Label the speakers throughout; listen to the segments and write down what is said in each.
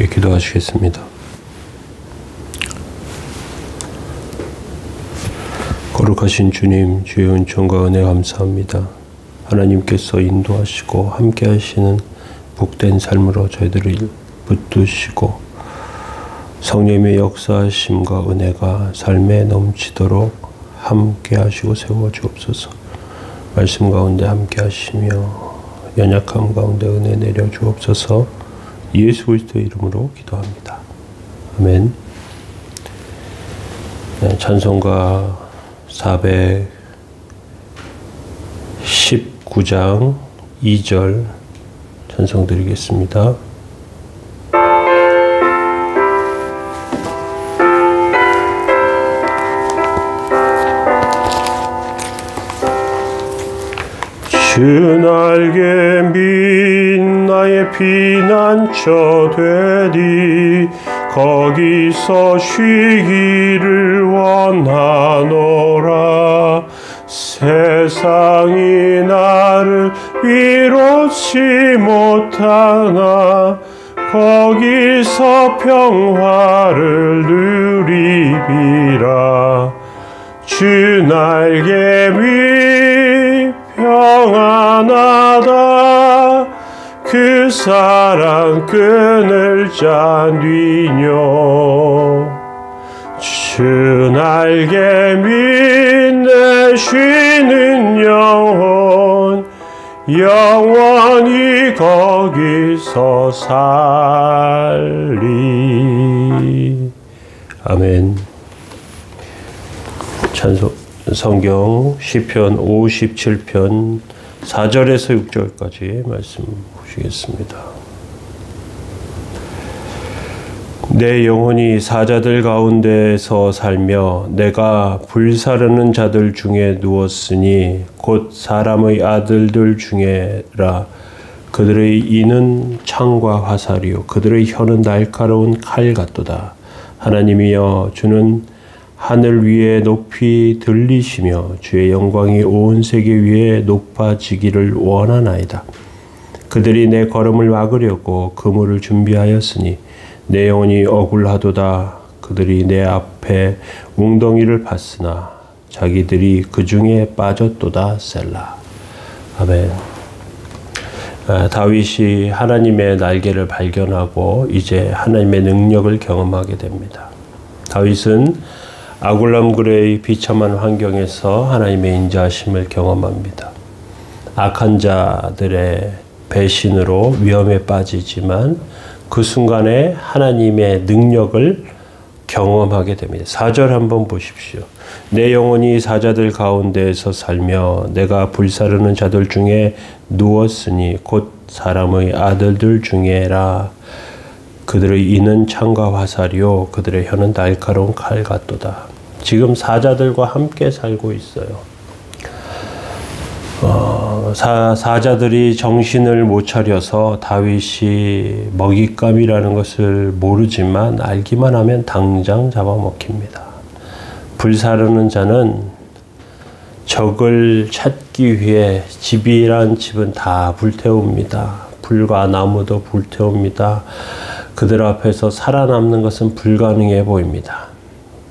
Speaker 1: 함께 기도하시겠습니다. 거룩하신 주님, 주의 은총과 은혜 감사합니다. 하나님께서 인도하시고 함께 하시는 복된 삶으로 저희들을 붙드시고 성령의 역사하심과 은혜가 삶에 넘치도록 함께 하시고 세워 주옵소서. 말씀 가운데 함께 하시며 연약함 가운데 은혜 내려 주옵소서. 예수 그리스도의 이름으로 기도합니다. 아멘. 네, 찬송가 419장 2절 찬송 드리겠습니다. 주 날개 밑 나의 피난처 되리 거기서 쉬기를 원하노라. 세상이 나를 위로치 못하나 거기서 평화를 누리리라. 주 날개 밑 평안하다 그 사랑 끈을 짠디뇨. 주 날개 밑에 쉬는 영혼 영원히 거기서 살리. 아멘. 성경 시편 57편 4절에서 6절까지 말씀 보시겠습니다. 내 영혼이 사자들 가운데서 살며 내가 불사르는 자들 중에 누웠으니 곧 사람의 아들들 중에라. 그들의 이는 창과 화살이요 그들의 혀는 날카로운 칼 같도다. 하나님이여 주는 하늘 위에 높이 들리시며 주의 영광이 온 세계 위에 높아지기를 원하나이다. 그들이 내 걸음을 막으려고 그물을 준비하였으니 내 영혼이 억울하도다. 그들이 내 앞에 웅덩이를 팠으나 자기들이 그 중에 빠졌도다. 셀라. 아멘. 다윗이 하나님의 날개를 발견하고 이제 하나님의 능력을 경험하게 됩니다. 다윗은 아굴람굴의 비참한 환경에서 하나님의 인자하심을 경험합니다. 악한 자들의 배신으로 위험에 빠지지만 그 순간에 하나님의 능력을 경험하게 됩니다. 4절 한번 보십시오. 내 영혼이 사자들 가운데에서 살며 내가 불사르는 자들 중에 누웠으니 곧 사람의 아들들 중에라. 그들의 이는 창과 화살이요 그들의 혀는 날카로운 칼 같도다. 지금 사자들과 함께 살고 있어요. 사자들이 정신을 못 차려서 다윗이 먹잇감이라는 것을 모르지만 알기만 하면 당장 잡아먹힙니다. 불사르는 자는 적을 찾기 위해 집이란 집은 다 불태웁니다. 불과 나무도 불태웁니다. 그들 앞에서 살아남는 것은 불가능해 보입니다.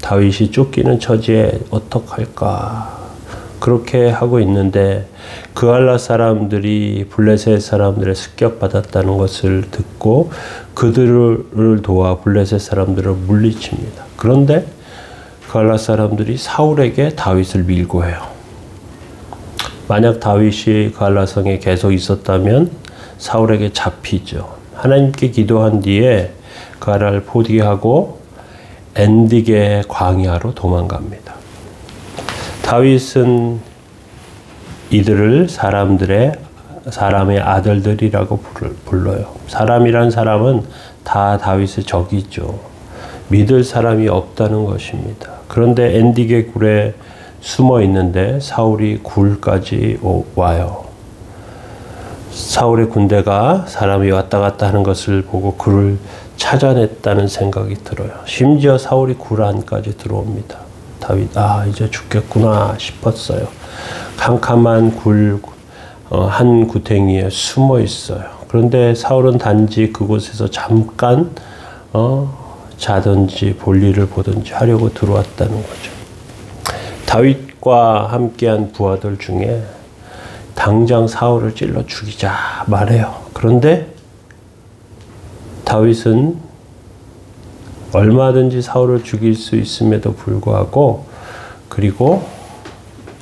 Speaker 1: 다윗이 쫓기는 처지에 어떡할까 그렇게 하고 있는데 그알라 사람들이 블레셋 사람들의 습격받았다는 것을 듣고 그들을 도와 블레셋 사람들을 물리칩니다. 그런데 그알라 사람들이 사울에게 다윗을 밀고 해요. 만약 다윗이 그알라 성에 계속 있었다면 사울에게 잡히죠. 하나님께 기도한 뒤에 그알라를 포기하고 엔디게 광야로 도망갑니다. 다윗은 이들을 사람의 아들들이라고 불러요. 사람이란 사람은 다 다윗의 적이죠. 믿을 사람이 없다는 것입니다. 그런데 엔디게 굴에 숨어 있는데 사울이 굴까지 와요. 사울의 군대가 사람이 왔다 갔다 하는 것을 보고 그를 찾아냈다는 생각이 들어요. 심지어 사울이 굴 안까지 들어옵니다. 다윗, 이제 죽겠구나 싶었어요. 캄캄한 한 구덩이에 숨어 있어요. 그런데 사울은 단지 그곳에서 잠깐 자든지 볼일을 보든지 하려고 들어왔다는 거죠. 다윗과 함께한 부하들 중에 당장 사울을 찔러 죽이자 말해요. 그런데 다윗은 얼마든지 사울을 죽일 수 있음에도 불구하고 그리고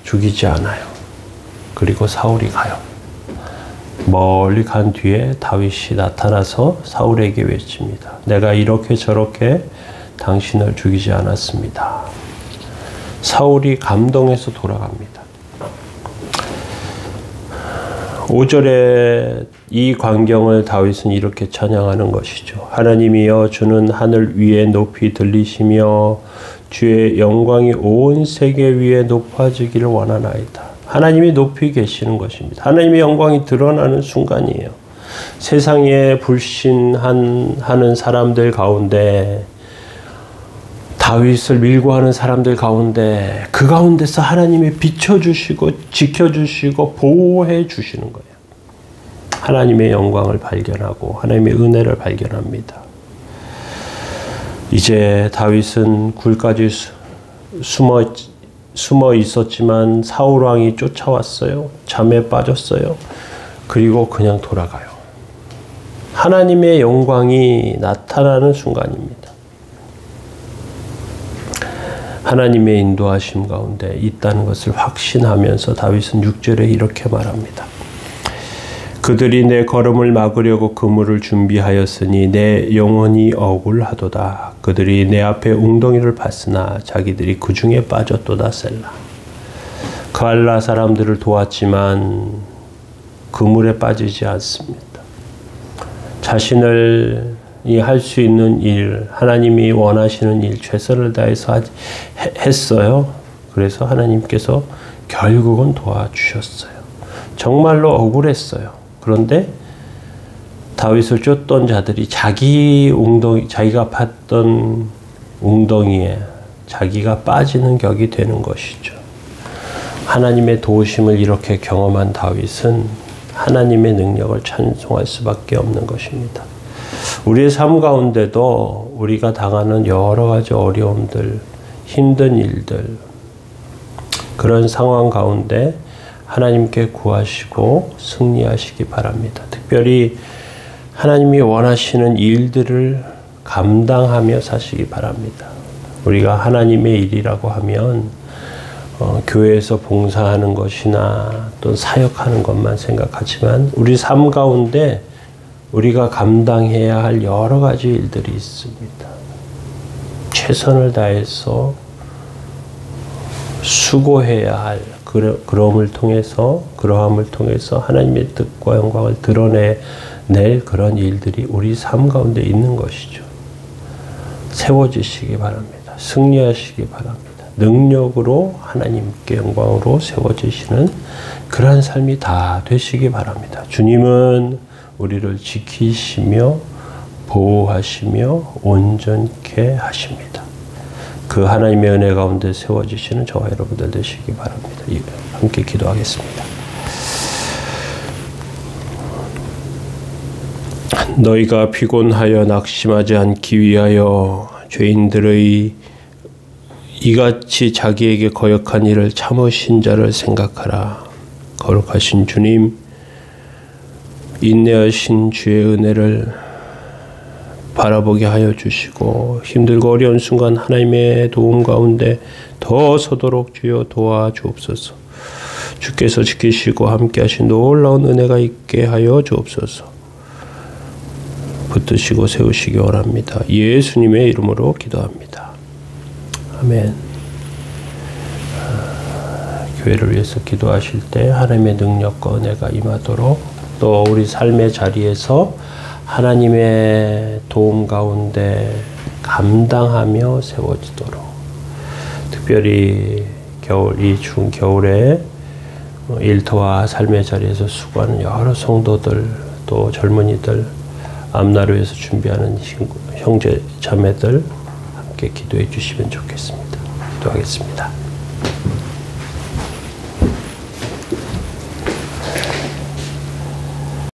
Speaker 1: 죽이지 않아요. 그리고 사울이 가요. 멀리 간 뒤에 다윗이 나타나서 사울에게 외칩니다. 내가 이렇게 저렇게 당신을 죽이지 않았습니다. 사울이 감동해서 돌아갑니다. 5절에 이 광경을 다윗은 이렇게 찬양하는 것이죠. 하나님이여 주는 하늘 위에 높이 들리시며 주의 영광이 온 세계 위에 높아지기를 원하나이다. 하나님이 높이 계시는 것입니다. 하나님의 영광이 드러나는 순간이에요. 세상에 불신하는 사람들 가운데 다윗을 밀고 하는 사람들 가운데 그 가운데서 하나님이 비춰주시고 지켜주시고 보호해 주시는 거예요. 하나님의 영광을 발견하고 하나님의 은혜를 발견합니다. 이제 다윗은 굴까지 숨어 있었지만 사울 왕이 쫓아왔어요. 잠에 빠졌어요. 그리고 그냥 돌아가요. 하나님의 영광이 나타나는 순간입니다. 하나님의 인도하심 가운데 있다는 것을 확신하면서 다윗은 6절에 이렇게 말합니다. 그들이 내 걸음을 막으려고 그물을 준비하였으니 내 영혼이 억울하도다. 그들이 내 앞에 웅덩이를 팠으나 자기들이 그 중에 빠졌도다. 셀라. 그알라 사람들을 도왔지만 그물에 빠지지 않습니다. 자신을 할 수 있는 일, 하나님이 원하시는 일, 최선을 다해서 했어요. 그래서 하나님께서 결국은 도와주셨어요. 정말로 억울했어요. 그런데 다윗을 쫓던 자들이 자기가 팠던 웅덩이에 자기가 빠지는 격이 되는 것이죠. 하나님의 도우심을 이렇게 경험한 다윗은 하나님의 능력을 찬송할 수밖에 없는 것입니다. 우리의 삶 가운데도 우리가 당하는 여러 가지 어려움들, 힘든 일들, 그런 상황 가운데 하나님께 구하시고 승리하시기 바랍니다. 특별히 하나님이 원하시는 일들을 감당하며 사시기 바랍니다. 우리가 하나님의 일이라고 하면 교회에서 봉사하는 것이나 또 사역하는 것만 생각하지만 우리 삶 가운데 우리가 감당해야 할 여러 가지 일들이 있습니다. 최선을 다해서 수고해야 할 그러함을 통해서 하나님의 뜻과 영광을 드러낼 그런 일들이 우리 삶 가운데 있는 것이죠. 세워지시기 바랍니다. 승리하시기 바랍니다. 능력으로 하나님께 영광으로 세워지시는 그러한 삶이 다 되시기 바랍니다. 주님은 우리를 지키시며 보호하시며 온전케 하십니다. 그 하나님의 은혜 가운데 세워지시는 저와 여러분들 되시기 바랍니다. 함께 기도하겠습니다. 너희가 피곤하여 낙심하지 않기 위하여 죄인들의 이같이 자기에게 거역한 일을 참으신 자를 생각하라. 거룩하신 주님, 인내하신 주의 은혜를 바라보게 하여 주시고 힘들고 어려운 순간 하나님의 도움 가운데 더 서도록 주여 도와주옵소서. 주께서 지키시고 함께 하신 놀라운 은혜가 있게 하여 주옵소서. 붙드시고 세우시기 원합니다. 예수님의 이름으로 기도합니다. 아멘. 교회를 위해서 기도하실 때 하나님의 능력과 은혜가 임하도록 또 우리 삶의 자리에서 하나님의 도움 가운데 감당하며 세워지도록 특별히 이 추운 겨울에 일터와 삶의 자리에서 수고하는 여러 성도들 또 젊은이들 앞날을 위해서 준비하는 형제 자매들 함께 기도해 주시면 좋겠습니다. 기도하겠습니다.